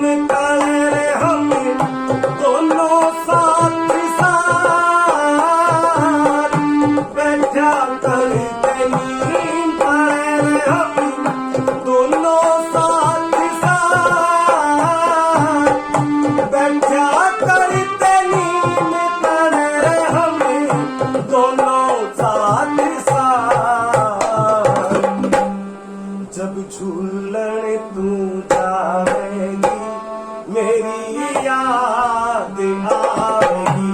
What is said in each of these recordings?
निकल रे हम दोनों साथ साथ बैठा करते नीम पड़े रे हम दोनों साथ साथ बैठा करते नीम पड़े रे हम दोनों साथ साथ जब झूलने तू जाएगी मेरी याद आएगी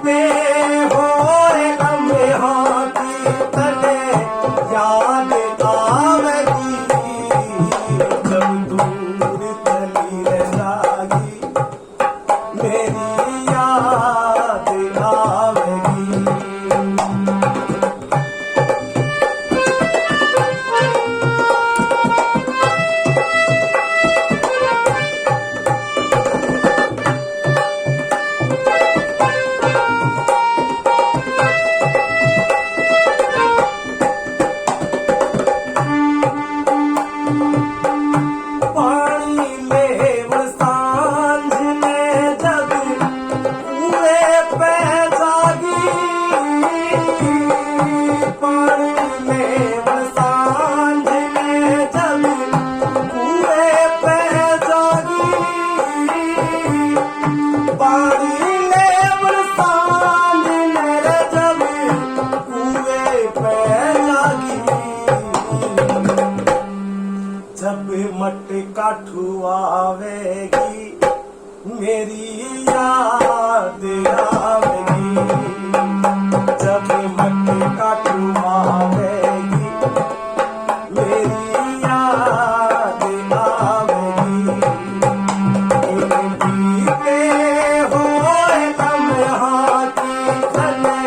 पे होए लम्हे हाथी तले याद आवेगी जब दूर चली जाएगी मेरी याद आवेगी पानी ले सांझ में जब कुएं पे जागी पानी ले सांझ में जब कुएं पे जागी पानी ले सांझ में जब कुएं पे जागी जब मटका ठुआवेगी मेरी याद आवेगी जब मटका ठुआवेगी मेरी याद आवेगी बीते होए लम्हा की तले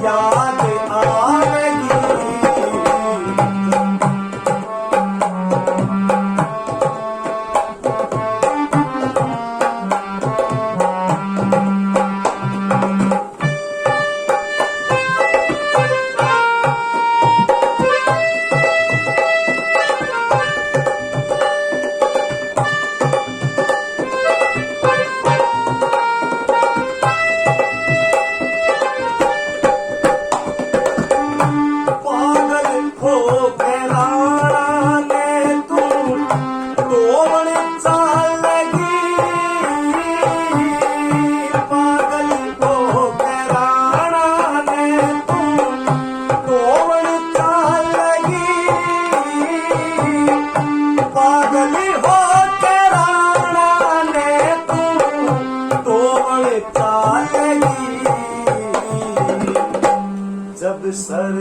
याद आवेगी पागल हो गया ने तू तोड़ चालेगी पागल हो गया ने तू तोड़ चालेगी पागल हो गया ने तू तोड़ चालेगी जब सर